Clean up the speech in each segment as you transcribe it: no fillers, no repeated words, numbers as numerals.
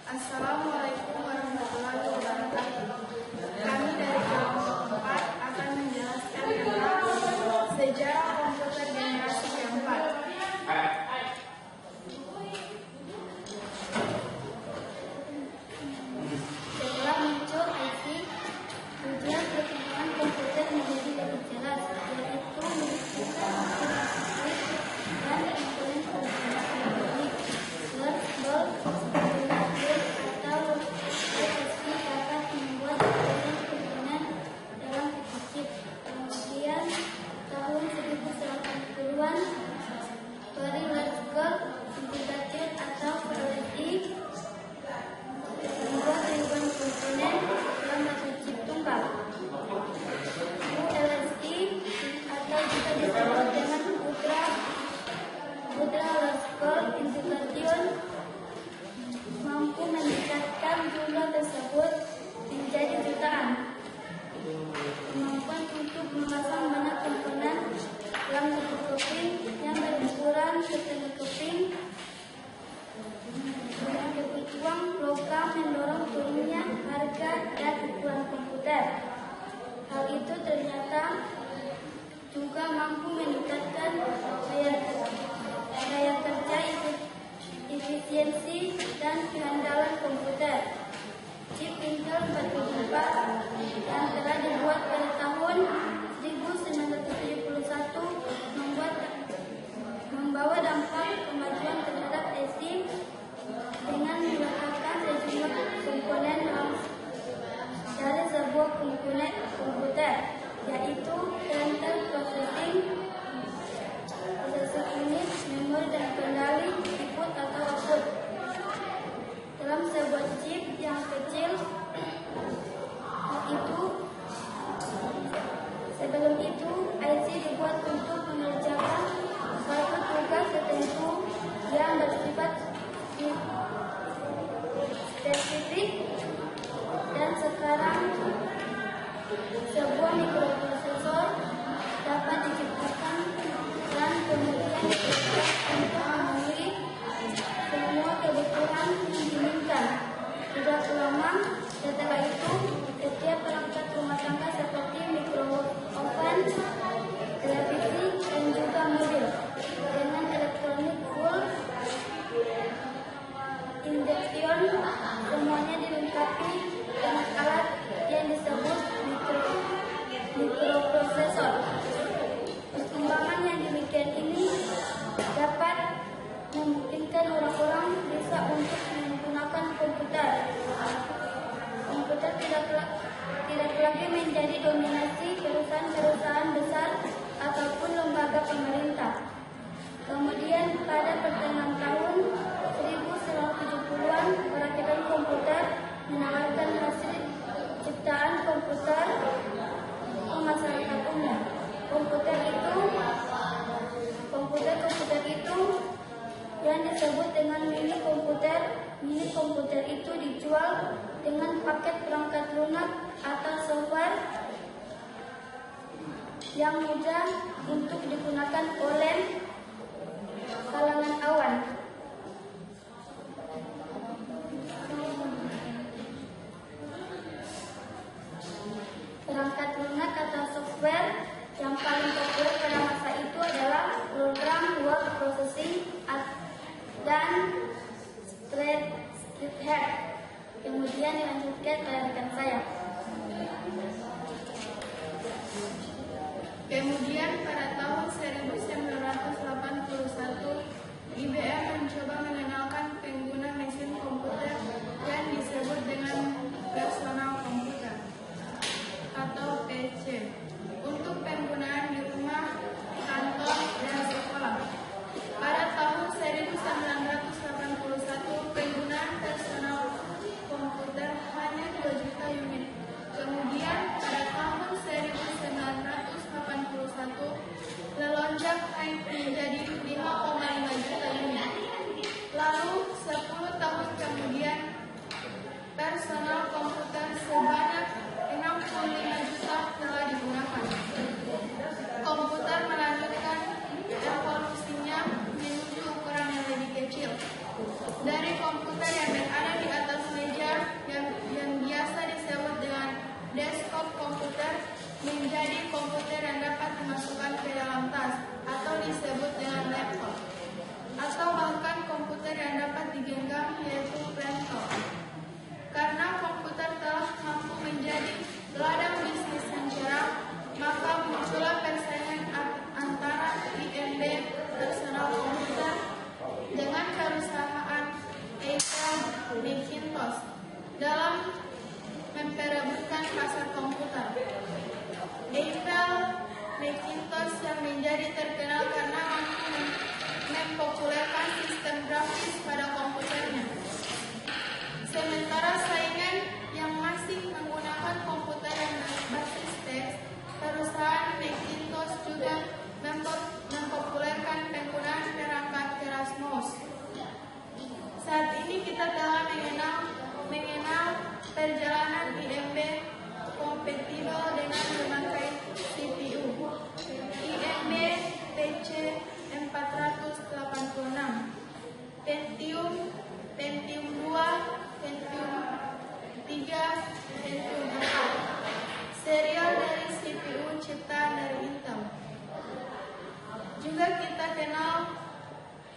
Assalamualaikum warahmatullahi wabarakatuh. Kami dari kelompok 4 akan menjelaskan tentang sejarah komputer generasi keempat. Setelah muncul IC, tujuan perkembangan komputer menjadi lebih jelas, yaitu mewujudkan dan komponen komputer elektronik, fleksibel, atau ISP dapat membuat komponen dalam chip. Kemudian tahun 1980-an, Very Large Integrated atau VLSI membuat ribuan komponen dalam satu chip tunggal. VLSI atau juga disebut dengan Ultra Large Integration mampu meningkatkan jumlah tersebut menjadi jutaan. Kemampuan untuk memasang banyak komponen dalam satu keping yang berukuran setengah keping dengan kebutuhan program mendorong turunnya harga dan ukuran komputer. Hal itu ternyata juga mampu meningkatkan daya kerja, efisiensi, dan kehandalan komputer. Chip Intel 44 yang telah dibuat pada tahun 1971 membawa dampak kemajuan terhadap IC dengan meletakkan sejumlah komponen dari sebuah komponen komputer, yaitu central processing unit, memori, dan kendali input atau output dalam sebuah chip yang kecil. Sebelum itu, IC dibuat untuk mengerjakan suatu tugas tertentu yang bersifat spesifik, dan sekarang sebuah mikroprosesor dapat diciptakan dan kemudian dibuat untuk memenuhi semua kebutuhan yang diinginkan. Tidak lama setelah itu, setiap perangkat rumah tangga seperti oven, televisi, dan juga mobil dengan elektronik full injection semuanya dilengkapi dengan alat yang disebut mikroprosesor. Perkembangan yang demikian ini dapat memungkinkan orang-orang bisa untuk menggunakan komputer. Komputer tidak lagi menjadi dominasi perusahaan-perusahaan besar ataupun lembaga pemerintah. Kemudian pada pertengahan tahun 1970-an, perakitan komputer menawarkan hasil ciptaan komputer ke masyarakat umum. Komputer itu yang disebut dengan mini komputer itu dijual dengan paket perangkat lunak atau software yang mudah untuk digunakan oleh kalangan awam. Perangkat lunak atau software yang paling populer pada masa itu adalah program word processing dan spreadsheet. Kemudian dilanjutkan oleh rekan saya. Kemudian pada tahun 1981, IBM mencoba mengenalkan pengguna mesin komputer yang disebut dengan personal komputer atau PC untuk penggunaan di rumah, kantor, dan sekolah. Pada tahun 1981, penggunaan personal komputer hanya 2 juta unit. Kemudian pada tahun 1981, melonjak naik menjadi 5,5 juta unit. Lalu kompatibel dengan memakai CPU AMD TC 486, Pentium 2, Pentium 3, Pentium 4. Serial dari CPU ciptaan dari Intel. Juga kita kenal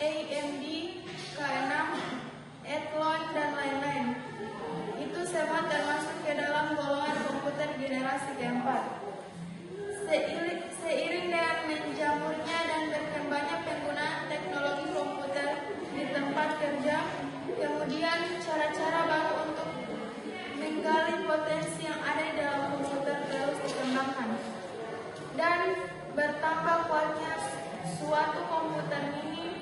AMD K6, Athlon, dan lain-lain. Itu semua termasuk ke dalam golongan komputer generasi keempat. Seiring dengan menjamurnya dan berkembangnya penggunaan teknologi komputer di tempat kerja, kemudian cara-cara baru untuk menggali potensi yang ada di dalam komputer terus dikembangkan. Dan bertambah kuatnya suatu komputer mini,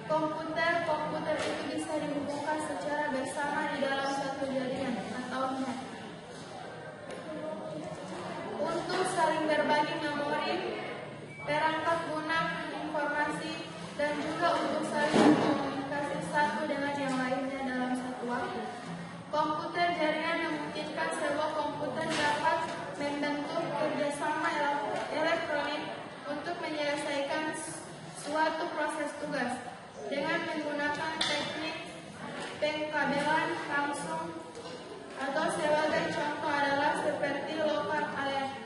komputer itu bisa dihubungkan secara bersama di dalam satu jaringan atau net. Untuk saling berbagi memori, perangkat lunak, informasi, dan juga untuk saling berkomunikasi satu dengan yang lainnya dalam satu waktu. Komputer jaringan memungkinkan sebuah komputer dapat membentuk kerjasama elektronik untuk menyelesaikan suatu proses tugas dengan menggunakan teknik pengkabelan langsung, atau sebagai contoh adalah seperti local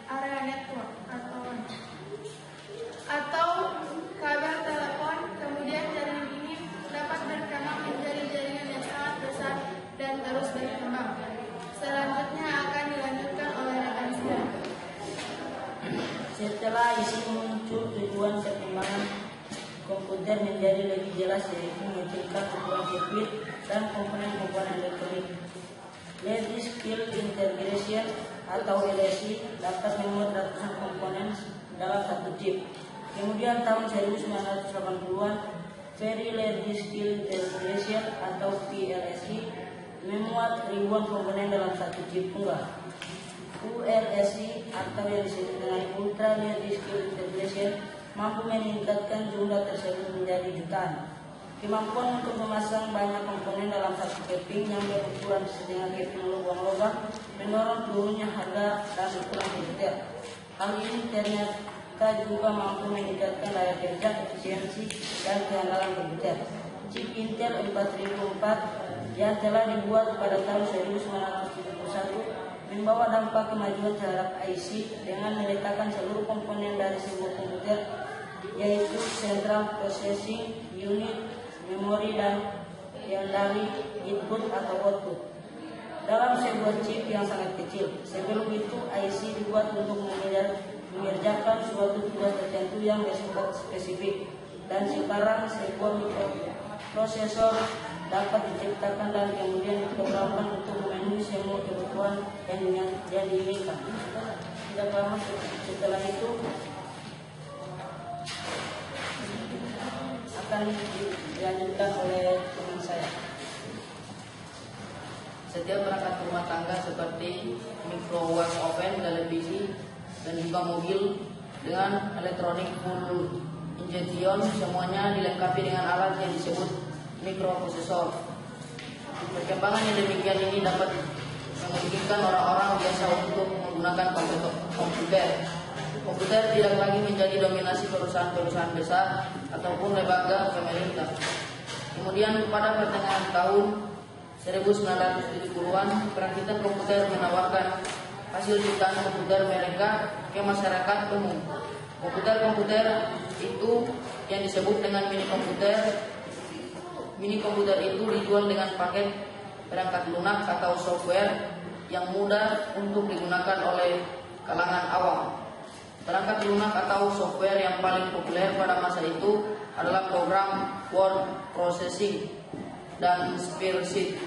area network atau kabel telepon. Kemudian jaringan ini dapat berkembang menjadi jaringan yang sangat besar dan terus berkembang. Selanjutnya akan dilanjutkan oleh rekan saya. Setelah isi muncul tujuan perkembangan komputer menjadi lebih jelas, yaitu menciptakan ukuran sirkuit dan komponen-komponen elektronik. Large Scale Integration atau LSI dapat memuat ratusan komponen dalam satu chip. Kemudian tahun 1980-an, Very Large Scale Integration atau VLSI memuat ribuan komponen dalam satu chip tunggal. ULSI atau yang disebut dengan Ultra Large Scale Integration mampu meningkatkan jumlah tersebut menjadi jutaan. Kemampuan untuk memasang banyak komponen dalam satu keping yang berukuran setengah keping lubang-lubang mendorong turunnya harga dan ukuran komputer. Hal ini ternyata juga mampu meningkatkan daya kerja, efisiensi, dan keandalan komputer. Chip Intel 4004 yang telah dibuat pada tahun 1971 membawa dampak kemajuan terhadap IC dengan meletakkan seluruh komponen dari sebuah komputer, yaitu Central Processing Unit, memori, dan yang dari input atau output dalam sebuah chip yang sangat kecil. Sebelum itu IC dibuat untuk mengerjakan suatu tugas tertentu yang bersifat spesifik, dan sekarang sebuah mikroprosesor dapat diciptakan dan kemudian diprogramkan untuk memenuhi semua kebutuhan yang diinginkan. Tidak lama setelah itu akan dilanjutkan oleh teman saya. Setiap perangkat rumah tangga seperti microwave oven, televisi, dan juga mobil dengan elektronik full injection semuanya dilengkapi dengan alat yang disebut mikroprosesor. Perkembangan yang demikian ini dapat memungkinkan orang-orang biasa untuk menggunakan komputer. Komputer tidak lagi menjadi dominasi perusahaan-perusahaan besar ataupun lembaga pemerintah. Kemudian pada pertengahan tahun 1970-an, perakitan komputer menawarkan hasil ciptaan komputer mereka ke masyarakat umum. Komputer-komputer itu yang disebut dengan mini komputer. Mini komputer itu dijual dengan paket perangkat lunak atau software yang mudah untuk digunakan oleh kalangan awam. Perangkat lunak atau software yang paling populer pada masa itu adalah program word processing dan spreadsheet.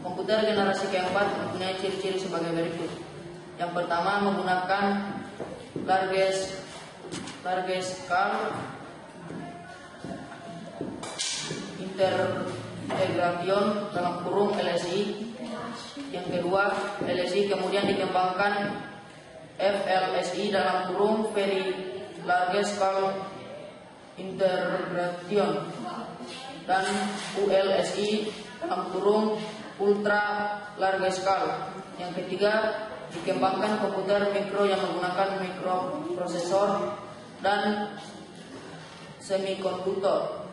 Komputer generasi keempat mempunyai ciri-ciri sebagai berikut. Yang pertama, menggunakan large scale integration dalam kurung LSI. Yang kedua, LSI kemudian dikembangkan FLSI dalam kurung Very Large Scale Integration, dan ULSI dalam kurung Ultra Large Scale. Yang ketiga, dikembangkan komputer mikro yang menggunakan mikroprosesor dan semikonduktor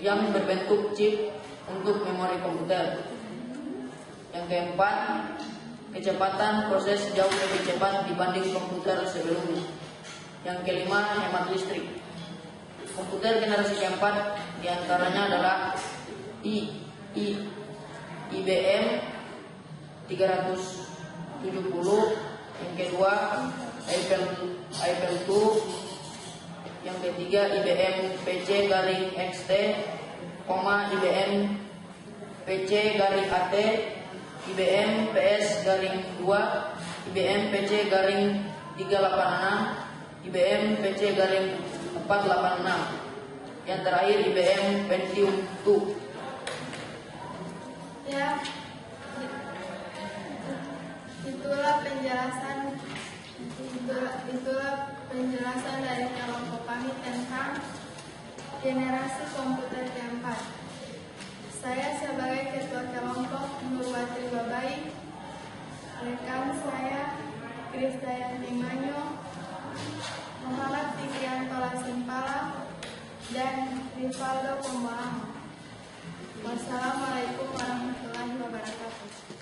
yang berbentuk chip untuk memori komputer. Yang keempat, kecepatan proses jauh lebih cepat dibanding komputer sebelumnya. Yang kelima, hemat listrik. Komputer generasi keempat diantaranya adalah IBM 370, yang kedua Apple II, yang ketiga IBM PC-XT, IBM PC-AT, IBM PS-2, IBM PC-386, IBM PC-486, yang terakhir IBM Pentium 2. Ya, itulah penjelasan dari kelompok kami tentang generasi komputer keempat. Saya sebagai ketua kelompok Nurwati Babai, rekan saya Krisdayanti Manyo, Muhammad Fikrianto Lasimpala, dan Rivaldo Pembalang. Wassalamualaikum warahmatullahi wabarakatuh.